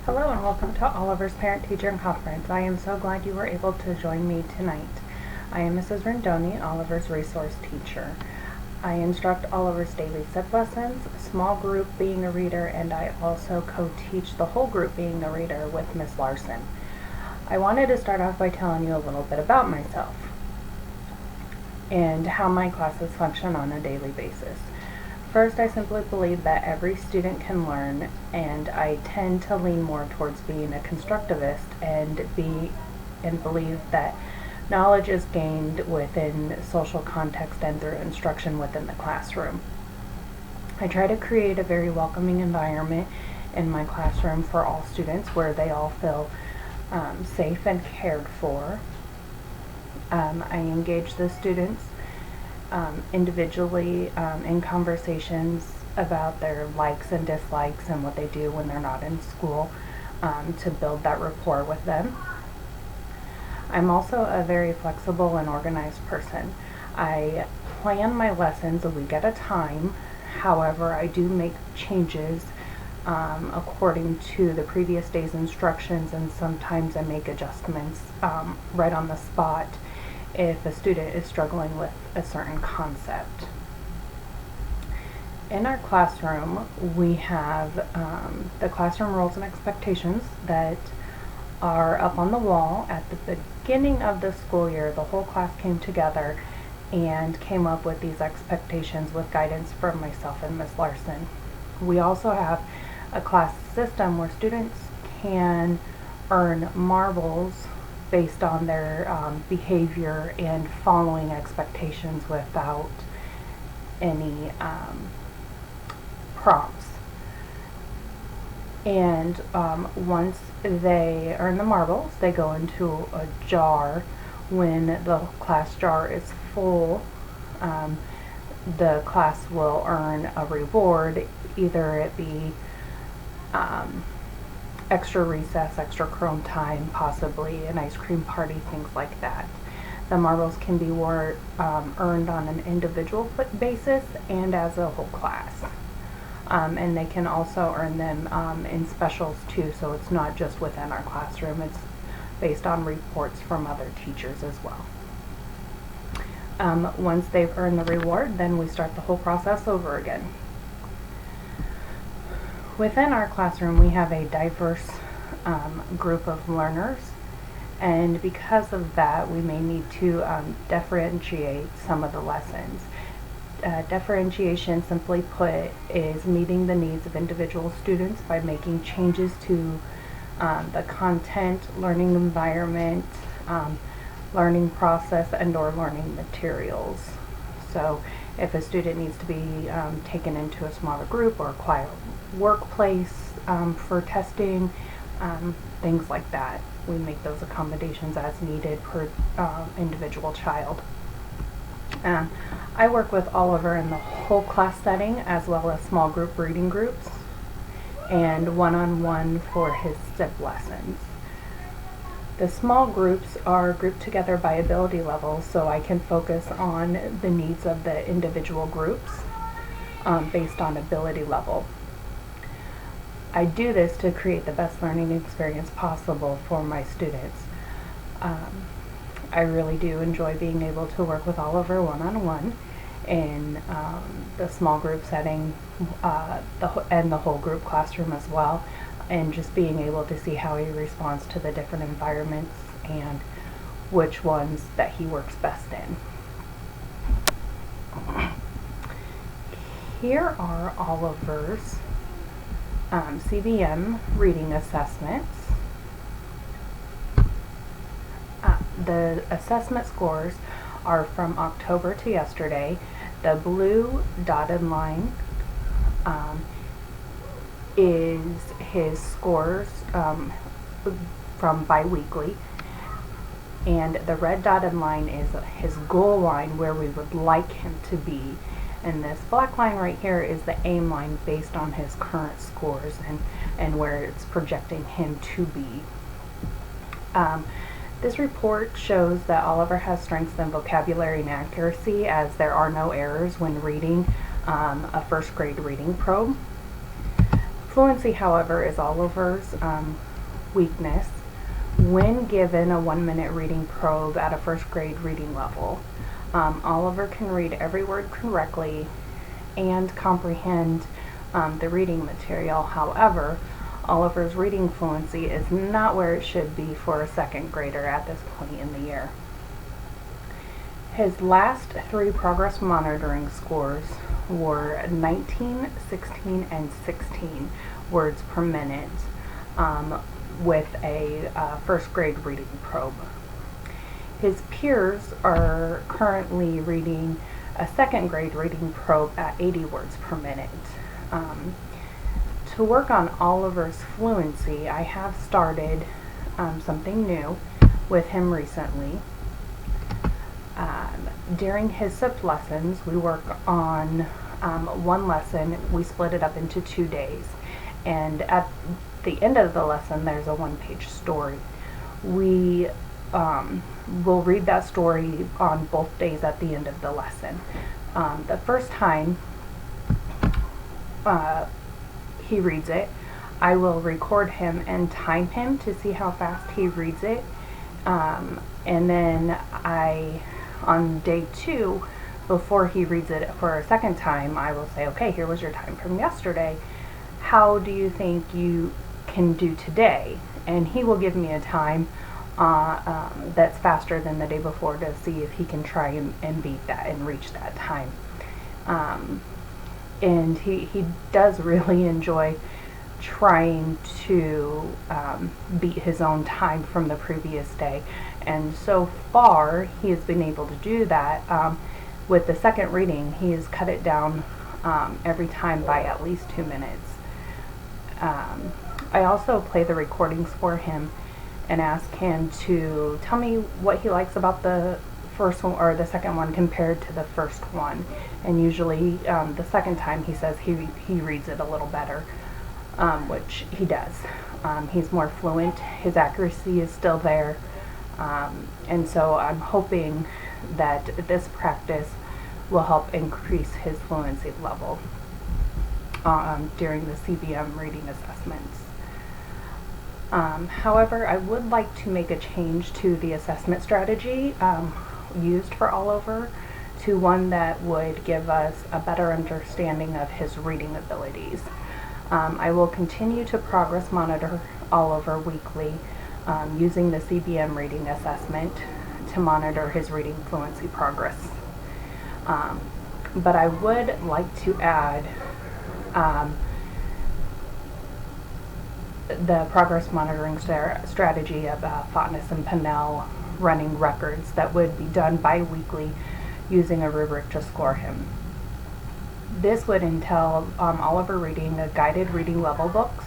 Hello and welcome to Oliver's Parent Teacher Conference. I am so glad you were able to join me tonight. I am Mrs. Rendoni, Oliver's resource teacher. I instruct Oliver's daily SIP lessons, small group being a reader, and I also co-teach the whole group being a reader with Miss Larson. I wanted to start off by telling you a little bit about myself and how my classes function on a daily basis. First, I simply believe that every student can learn, and I tend to lean more towards being a constructivist and believe that knowledge is gained within social context and through instruction within the classroom. I try to create a very welcoming environment in my classroom for all students where they all feel safe and cared for. I engage the students individually in conversations about their likes and dislikes and what they do when they're not in school to build that rapport with them. I'm also a very flexible and organized person. I plan my lessons a week at a time. However, I do make changes according to the previous day's instructions, and sometimes I make adjustments right on the spot if a student is struggling with a certain concept. In our classroom, we have the classroom rules and expectations that are up on the wall. At the beginning of the school year, the whole class came together and came up with these expectations with guidance from myself and Ms. Larson. We also have a class system where students can earn marbles based on their behavior and following expectations without any prompts. And once they earn the marbles, they go into a jar. When the class jar is full, the class will earn a reward, either it be extra recess, extra chrome time, possibly an ice cream party, things like that. The marbles can be earned on an individual basis and as a whole class. And they can also earn them in specials too, so it's not just within our classroom, it's based on reports from other teachers as well. Once they've earned the reward, then we start the whole process over again. Within our classroom, we have a diverse group of learners, and because of that, we may need to differentiate some of the lessons. Differentiation, simply put, is meeting the needs of individual students by making changes to the content, learning environment, learning process, and/or learning materials. So if a student needs to be taken into a smaller group or a quiet workplace for testing, things like that, we make those accommodations as needed per individual child. I work with Oliver in the whole class setting as well as small group reading groups and one-on-one for his SIP lessons. The small groups are grouped together by ability level, so I can focus on the needs of the individual groups based on ability level. I do this to create the best learning experience possible for my students. I really do enjoy being able to work with Oliver one-on-one in the small group setting and the whole group classroom as well, and just being able to see how he responds to the different environments and which ones that he works best in. Here are Oliver's CVM reading assessments. The assessment scores are from October to yesterday. The blue dotted line is his scores from bi-weekly, and the red dotted line is his goal line, where we would like him to be, and this black line right here is the aim line based on his current scores and where it's projecting him to be. This report shows that Oliver has strengths in vocabulary and accuracy, as there are no errors when reading a first grade reading probe. Fluency, however, is Oliver's weakness. When given a 1-minute reading probe at a first grade reading level, Oliver can read every word correctly and comprehend the reading material. However, Oliver's reading fluency is not where it should be for a second grader at this point in the year. His last 3 progress monitoring scores were 19, 16, and 16 words per minute with a first grade reading probe. His peers are currently reading a second grade reading probe at 80 words per minute. To work on Oliver's fluency, I have started something new with him recently. During his SIP lessons, we work on one lesson. We split it up into 2 days, and at the end of the lesson there's a 1-page story. We will read that story on both days at the end of the lesson. The first time he reads it, I will record him and time him to see how fast he reads it, and then on day 2, before he reads it for a second time, I will say, okay, here was your time from yesterday. How do you think you can do today? And he will give me a time that's faster than the day before to see if he can try and beat that and reach that time. And he does really enjoy trying to beat his own time from the previous day, and so far he has been able to do that. With the second reading, he has cut it down every time by at least 2 minutes. I also play the recordings for him and ask him to tell me what he likes about the first one or the second one compared to the first one, and usually the second time he says he reads it a little better, which he does. He's more fluent, his accuracy is still there, and so I'm hoping that this practice will help increase his fluency level during the CBM reading assessments. However, I would like to make a change to the assessment strategy used for Oliver to one that would give us a better understanding of his reading abilities. I will continue to progress monitor Oliver weekly using the CBM reading assessment to monitor his reading fluency progress. But I would like to add the progress monitoring strategy of Fotness and Pennell running records that would be done bi-weekly using a rubric to score him. This would entail Oliver reading a guided reading level books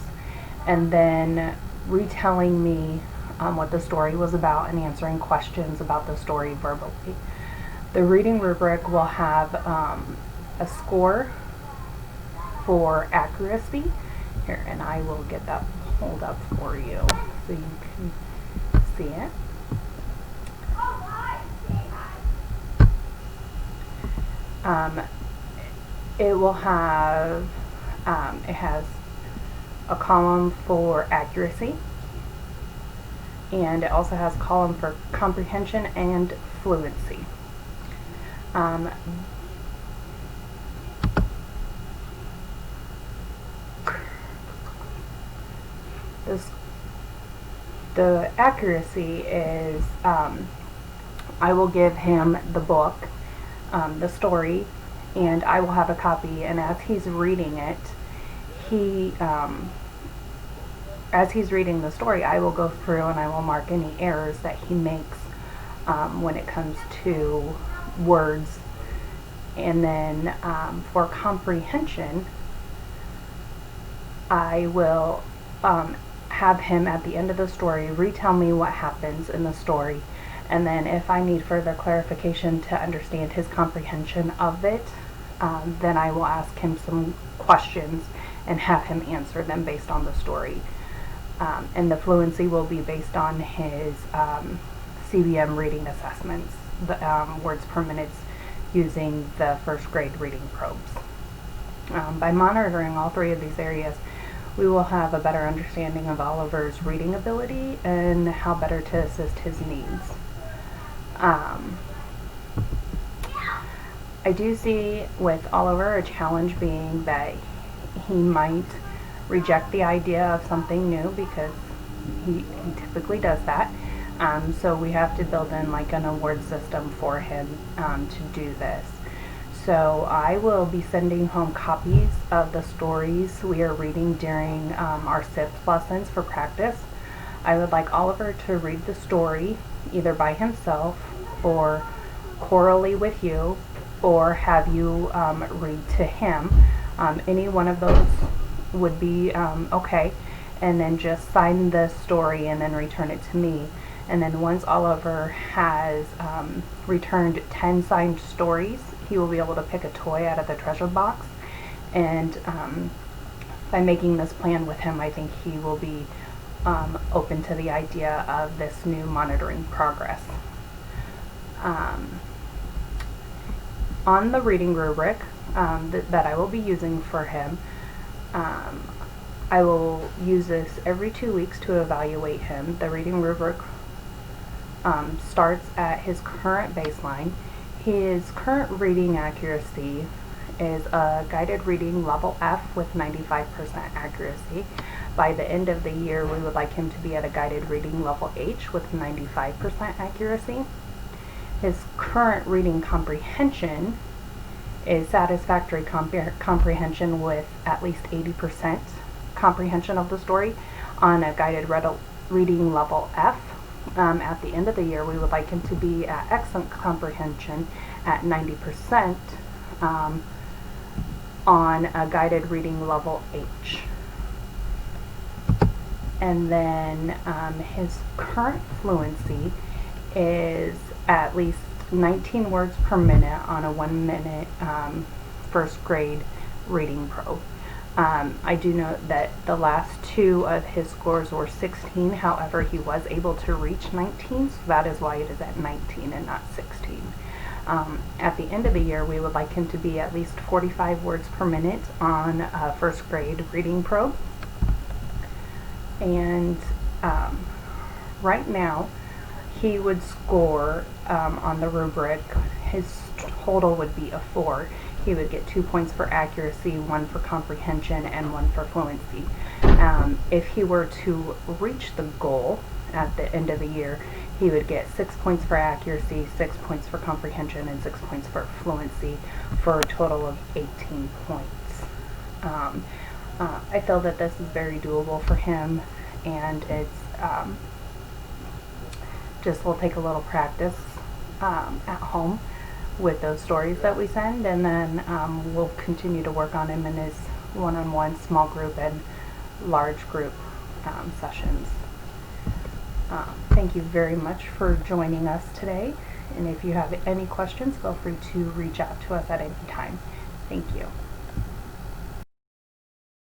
and then retelling me what the story was about and answering questions about the story verbally. The reading rubric will have a score for accuracy. Here, and I will get that pulled up for you so you can see it. It will have, it has a column for accuracy, and it also has a column for comprehension and fluency. The accuracy is, I will give him the book, the story, and I will have a copy, and as he's reading it, as he's reading the story, I will go through and I will mark any errors that he makes when it comes to words. And then for comprehension, I will have him at the end of the story retell me what happens in the story, and then if I need further clarification to understand his comprehension of it, then I will ask him some questions and have him answer them based on the story. And the fluency will be based on his CBM reading assessments, the words per minute, using the first grade reading probes. By monitoring all 3 of these areas, we will have a better understanding of Oliver's reading ability and how better to assist his needs. I do see with Oliver a challenge being that he might reject the idea of something new, because he typically does that. So we have to build in like an award system for him to do this. So I will be sending home copies of the stories we are reading during our SIP lessons for practice. I would like Oliver to read the story either by himself or chorally with you, or have you read to him. Any one of those would be okay. And then just sign the story and then return it to me. And then once Oliver has returned 10 signed stories, he will be able to pick a toy out of the treasure box. And by making this plan with him, I think he will be open to the idea of this new monitoring progress. On the reading rubric that I will be using for him, I will use this every 2 weeks to evaluate him. The reading rubric starts at his current baseline. His current reading accuracy is a guided reading level F with 95% accuracy. By the end of the year, we would like him to be at a guided reading level H with 95% accuracy. His current reading comprehension is satisfactory comprehension with at least 80% comprehension of the story on a guided reading level F. At the end of the year, we would like him to be at excellent comprehension at 90% on a guided reading level H. And then his current fluency is at least 19 words per minute on a 1 minute first grade reading probe. I do note that the last two of his scores were 16, however he was able to reach 19, so that is why it is at 19 and not 16. At the end of the year, we would like him to be at least 45 words per minute on a first grade reading probe. And right now, he would score on the rubric, his total would be a 4. He would get 2 points for accuracy, 1 for comprehension, and 1 for fluency. If he were to reach the goal at the end of the year, he would get 6 points for accuracy, 6 points for comprehension, and 6 points for fluency, for a total of 18 points. I feel that this is very doable for him, and it's just will take a little practice at home with those stories that we send, and then we'll continue to work on him in his one-on-one, small group, and large group sessions. Thank you very much for joining us today, and if you have any questions, feel free to reach out to us at any time. Thank you.